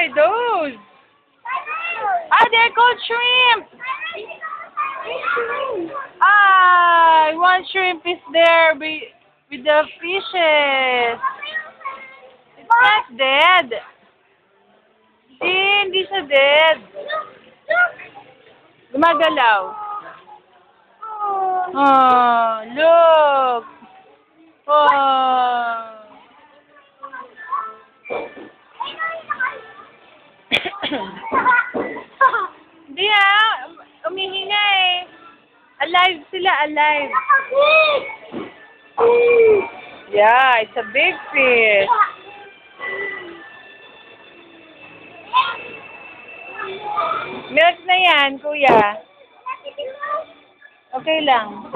are those? Ah, they're called shrimp. Ah, one shrimp is there with the fishes. It's not dead. Hindi siya dead. Gumagalaw. Oh, look. Oh. Hindi umihinga eh. Alive sila, alive. Yeah, it's a big fish. Milk na yan, kuya. Okay lang.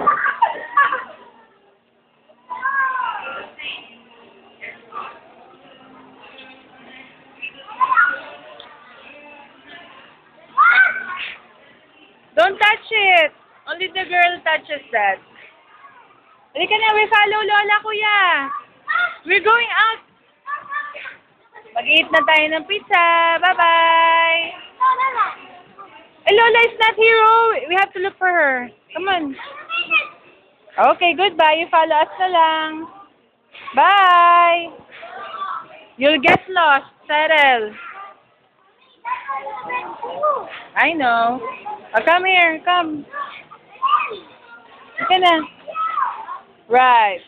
Don't touch it. Only the girl touches that. Halika na, we follow Lola, kuya. We're going out. Mag-eat na tayo ng pizza. Bye-bye. Eh, Lola is not here. Oh. We have to look for her. Come on. Okay, goodbye. You follow us na lang. Bye. You'll get lost, Cyril. I know. Oh, come here. Come. Come na. Right.